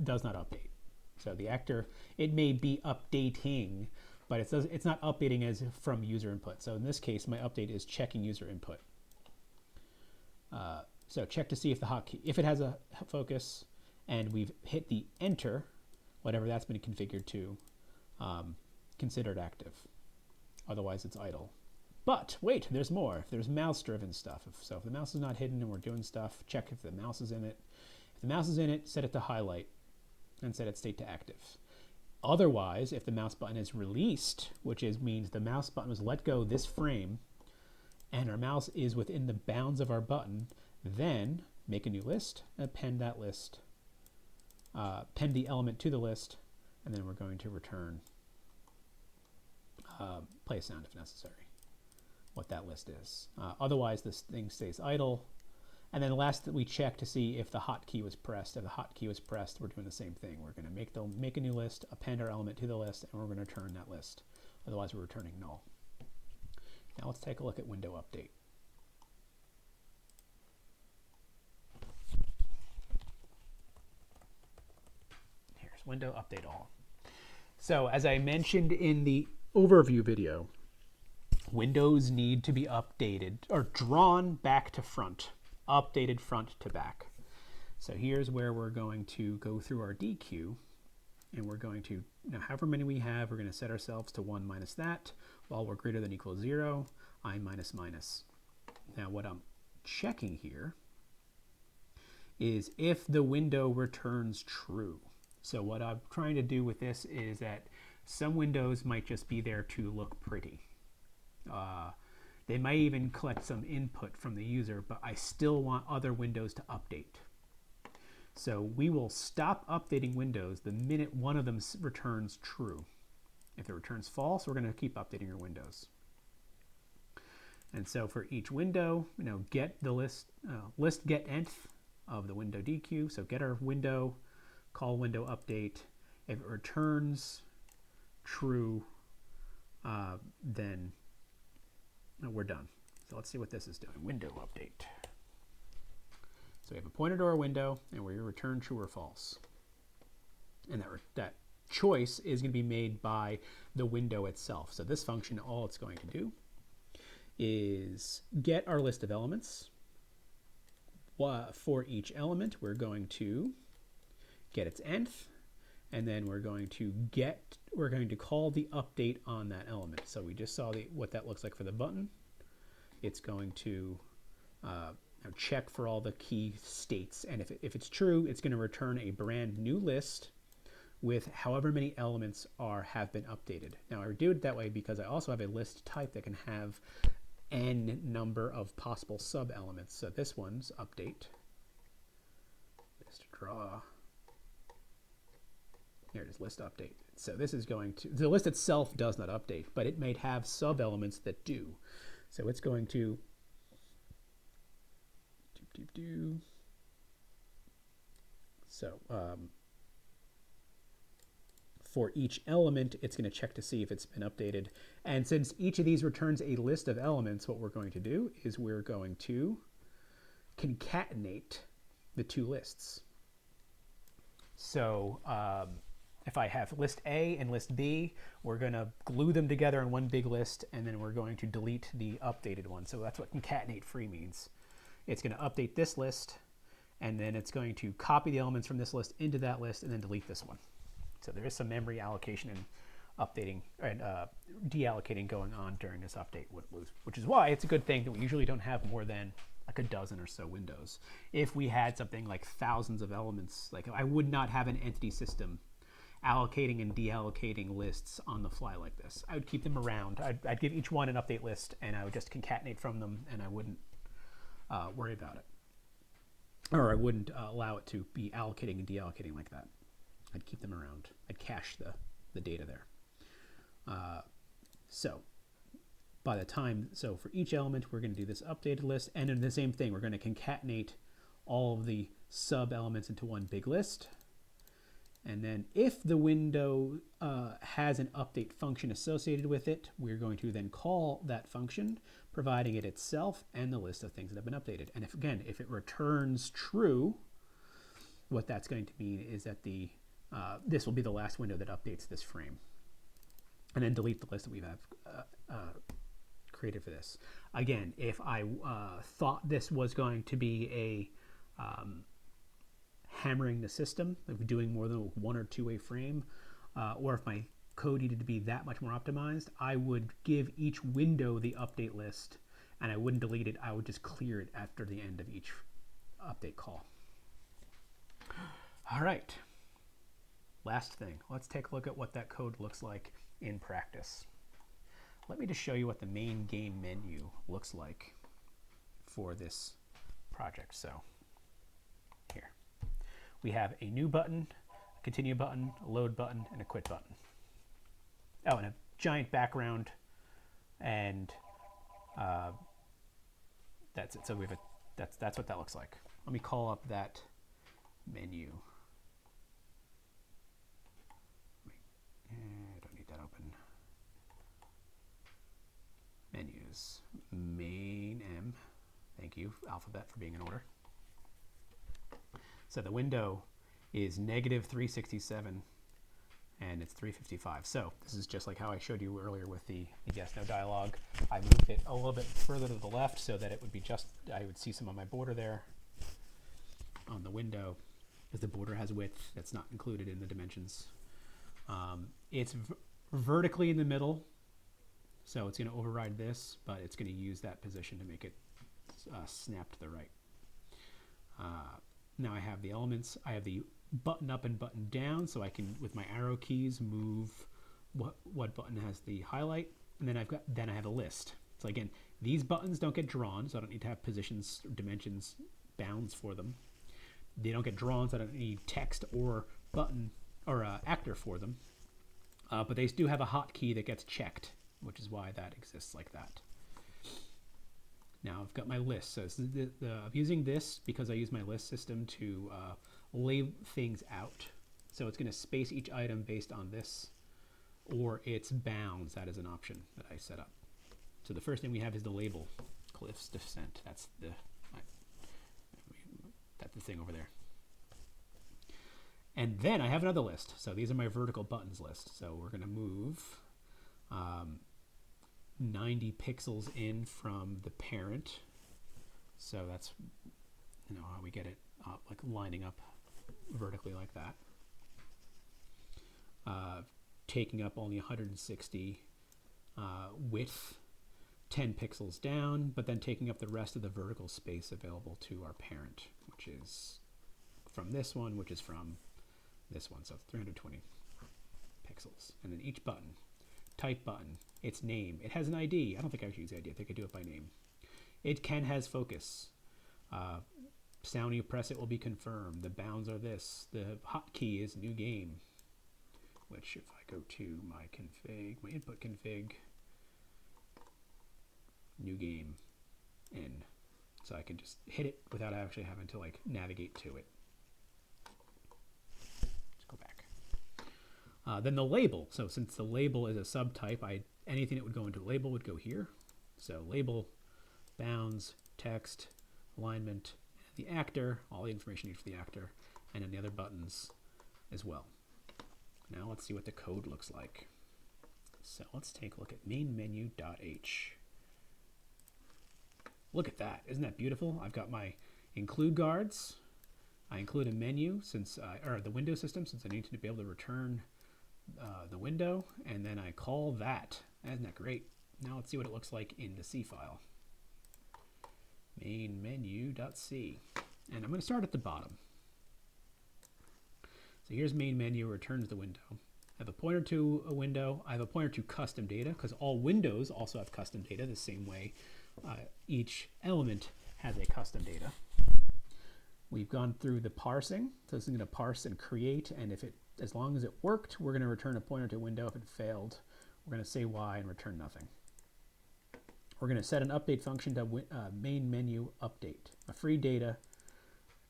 does not update. So the actor, it may be updating, but it's not updating as from user input. So in this case, my update is checking user input. So check to see if the hotkey, if it has a focus, and we've hit the enter, whatever that's been configured to, considered active. Otherwise, it's idle. But wait, there's more. If there's mouse-driven stuff, if the mouse is not hidden and we're doing stuff, check if the mouse is in it. If the mouse is in it, set it to highlight and set its state to active. Otherwise, if the mouse button is released, which means the mouse button was let go this frame, and our mouse is within the bounds of our button, then make a new list, append that list, append the element to the list, and then we're going to return, play a sound if necessary, what that list is. Otherwise, this thing stays idle. And then last, we check to see if the hotkey was pressed. If the hotkey was pressed, we're doing the same thing. We're going to make a new list, append our element to the list, and we're going to return that list. Otherwise, we're returning null. Now let's take a look at window update. Here's window update all. So as I mentioned in the overview video, windows need to be updated or drawn back to front, updated front to back. So here's where we're going to go through our DQ, and we're going to, however many we have, we're going to set ourselves to 1 minus that, while we're greater than equals 0, I minus minus. Now what I'm checking here is if the window returns true. So what I'm trying to do with this is that some windows might just be there to look pretty. They might even collect some input from the user, but I still want other windows to update. So we will stop updating windows the minute one of them returns true. If it returns false, we're going to keep updating your windows. And so for each window, get the list get nth of the window dequeue. So get our window, call window update. If it returns true, then we're done. So let's see what this is doing. Window update. So we have a pointer to our window, and we return true or false. And that choice is going to be made by the window itself. So this function, all it's going to do is get our list of elements. For each element, we're going to get its nth, and then we're going to call the update on that element. So we just saw what that looks like for the button. It's going to check for all the key states, and if it's true, it's going to return a brand new list with however many elements have been updated. Now I do it that way because I also have a list type that can have n number of possible sub-elements. So this one's update. List draw. Here it is, list update. So this is going to, the list itself does not update, but it may have sub-elements that do. So it's going to So for each element, it's going to check to see if it's been updated. And since each of these returns a list of elements, what we're going to do is we're going to concatenate the two lists. So if I have list A and list B, we're going to glue them together in one big list, and then we're going to delete the updated one. So that's what concatenate free means. It's going to update this list, and then it's going to copy the elements from this list into that list, and then delete this one. So there is some memory allocation and updating and deallocating going on during this update, which is why it's a good thing that we usually don't have more than like a dozen or so windows. If we had something like thousands of elements, like I would not have an entity system allocating and deallocating lists on the fly like this. I would keep them around. I'd give each one an update list, and I would just concatenate from them, and I wouldn't worry about it. Or I wouldn't allow it to be allocating and deallocating like that. I'd keep them around. I'd cache the data there. So for each element, we're going to do this updated list, and in the same thing, we're going to concatenate all of the sub elements into one big list. And then if the window has an update function associated with it, we're going to then call that function, providing it itself and the list of things that have been updated. And if it returns true, what that's going to mean is that this will be the last window that updates this frame. And then delete the list that we have created for this. Again, if I thought this was going to be a hammering the system, like doing more than a 1 or 2 way frame, or if my code needed to be that much more optimized, I would give each window the update list, and I wouldn't delete it. I would just clear it after the end of each update call. All right. Last thing, let's take a look at what that code looks like in practice. Let me just show you what the main game menu looks like for this project. So here we have a new button, a continue button, a load button, and a quit button. Oh, and a giant background, and that's it. So we have that's what that looks like. Let me call up that menu. I don't need that open. Menus, main M. Thank you, Alphabet, for being in order. So the window is -367, and it's 355. So this is just like how I showed you earlier with the yes/no dialog. I moved it a little bit further to the left so that it would be I would see some of my border there on the window, because the border has width that's not included in the dimensions. It's vertically in the middle, so it's going to override this, but it's going to use that position to make it snap to the right. Now I have the elements. I have the button up and button down, so I can, with my arrow keys, move what button has the highlight, and then I have a list. So again, these buttons don't get drawn, so I don't need to have positions, dimensions, bounds for them. They don't get drawn, so I don't need text or button or actor for them. But they do have a hotkey that gets checked, which is why that exists like that. Now I've got my list. So I'm using this because I use my list system to lay things out. So it's going to space each item based on this or its bounds. That is an option that I set up. So the first thing we have is the label, Cliff's Descent. That's the thing over there. And then I have another list. So these are my vertical buttons list. So we're going to move 90 pixels in from the parent. So that's, you know, how we get it up, like lining up vertically like that. Taking up only 160 width, 10 pixels down, but then taking up the rest of the vertical space available to our parent, which is from this one, which is from this one. So 320 pixels. And then each button, type button, its name. It has an ID. I don't think I should use the ID. I think I do it by name. It has focus. Sound you press it will be confirmed. The bounds are this. The hotkey is new game, which if I go to my config, my input config, new game in. So I can just hit it without actually having to like navigate to it. Let's go back. Then the label. So since the label is a subtype, anything that would go into a label would go here. So label, bounds, text, alignment, the actor, all the information needed for the actor, and then the other buttons as well. Now let's see what the code looks like. So let's take a look at mainmenu.h. Look at that. Isn't that beautiful? I've got my include guards. I include a menu or the window system since I need to be able to return the window, and then I call that. Isn't that great? Now let's see what it looks like in the C file. Mainmenu.c. And I'm going to start at the bottom. So here's main menu, returns the window. I have a pointer to a window. I have a pointer to custom data because all windows also have custom data the same way each element has a custom data. We've gone through the parsing. So this is going to parse and create, and as long as it worked, we're going to return a pointer to a window. If it failed, we're going to say Y and return nothing. We're going to set an update function to main menu update, a free data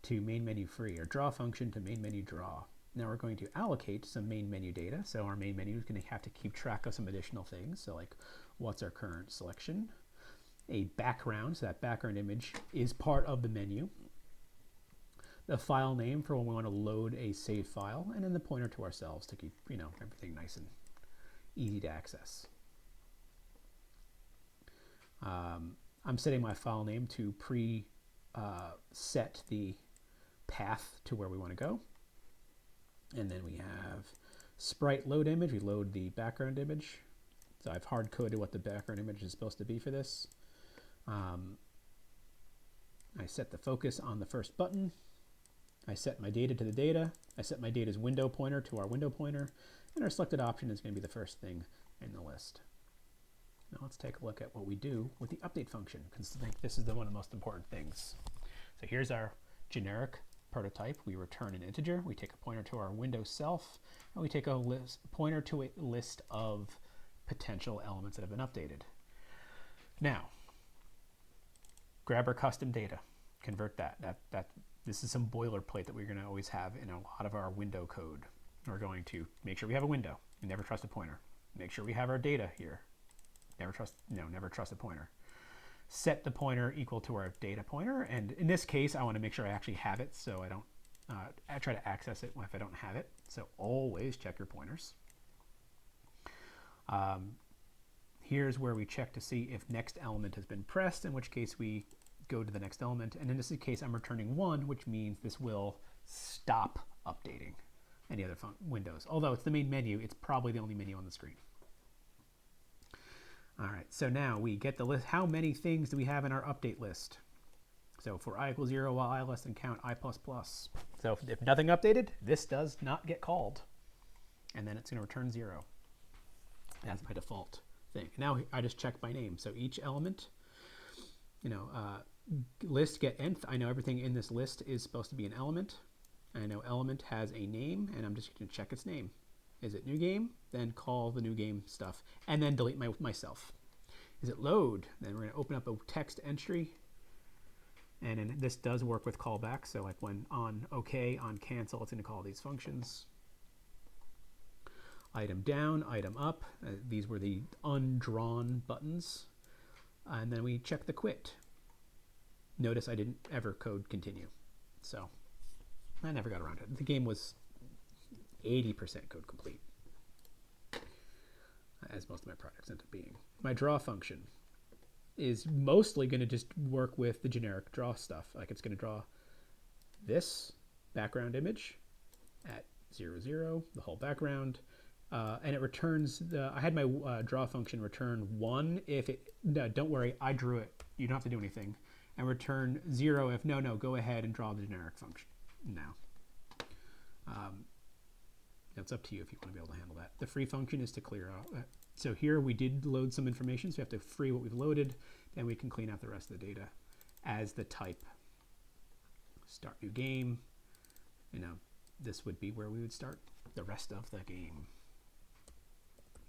to main menu free, or draw function to main menu draw. Now we're going to allocate some main menu data. So our main menu is going to have to keep track of some additional things. So like what's our current selection? A background, so that background image is part of the menu. The file name for when we want to load a save file, and then the pointer to ourselves to keep, you know, everything nice and easy to access. I'm setting my file name to set the path to where we want to go. And then we have sprite load image. We load the background image. So I've hard coded what the background image is supposed to be for this. I set the focus on the first button. I set my data to the data. I set my data's window pointer to our window pointer. And our selected option is going to be the first thing in the list. Now let's take a look at what we do with the update function, because I think this is one of the most important things. So here's our generic prototype. We return an integer. We take a pointer to our window self, and we take a pointer to a list of potential elements that have been updated. Now, grab our custom data, convert that. This is some boilerplate that we're going to always have in a lot of our window code. We're going to make sure we have a window. We never trust a pointer. Make sure we have our data here. Never trust a pointer. Set the pointer equal to our data pointer, and in this case, I want to make sure I actually have it, so I don't try to access it if I don't have it. So always check your pointers. Here's where we check to see if next element has been pressed, in which case we go to the next element. And in this case, I'm returning 1, which means this will stop updating any other windows. Although it's the main menu, it's probably the only menu on the screen. All right, so now we get the list. How many things do we have in our update list? So for I equals 0, while I less than count I plus plus. So if nothing updated, this does not get called. And then it's going to return 0. That's my default thing. Now I just check by name. So each element, list get nth. I know everything in this list is supposed to be an element. I know element has a name, and I'm just going to check its name. Is it new game? Then call the new game stuff, and then delete myself. is it load? Then we're going to open up a text entry. And then this does work with callbacks. So like when on OK, on cancel, it's going to call these functions. Item down, item up. These were the undrawn buttons. And then we check the quit. Notice I didn't ever code continue. So I never got around to it. The game was 80% code complete, as most of my projects end up being. My draw function is mostly going to just work with the generic draw stuff. Like it's going to draw this background image at 0, 0, the whole background. And it returns I had my draw function return 1 if it, no, don't worry, I drew it. You don't have to do anything. And return 0 if, no, go ahead and draw the generic function now. It's up to you if you want to be able to handle that. The free function is to clear out. So here we did load some information, so we have to free what we've loaded, then we can clean out the rest of the data as the type. Start new game. This would be where we would start the rest of the game.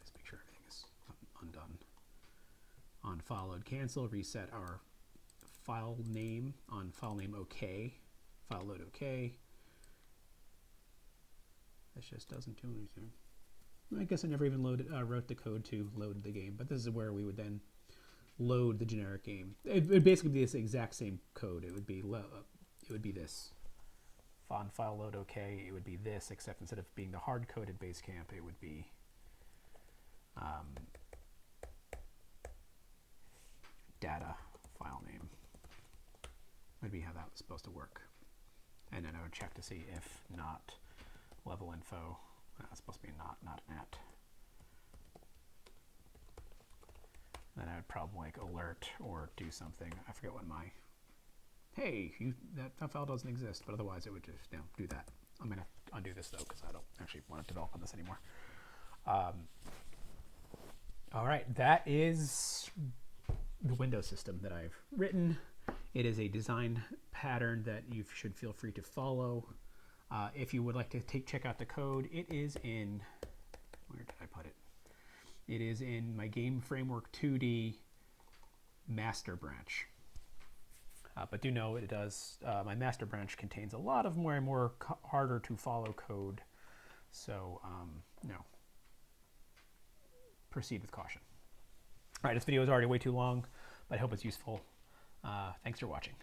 Let's make sure everything is undone. On file load cancel, reset our file name on file name OK, file load OK. This just doesn't do anything. I guess I never even wrote the code to load the game, but this is where we would then load the generic game. It would basically be this exact same code. It would be this. On file load OK, it would be this, except instead of being the hard-coded Basecamp, it would be data file name. Would be how that was supposed to work. And then I would check to see if not level info. That's supposed to be not at. Then I would probably like alert or do something. I forget what my, hey, that file doesn't exist, but otherwise it would just do that. I'm going to undo this though because I don't actually want to develop on this anymore. All right, that is the Windows system that I've written. It is a design pattern that you should feel free to follow. If you would like to check out the code, it is in, where did I put it? It is in my Game Framework 2D master branch. But do know it does, my master branch contains a lot of more harder to follow code. So, proceed with caution. All right, this video is already way too long, but I hope it's useful. Thanks for watching.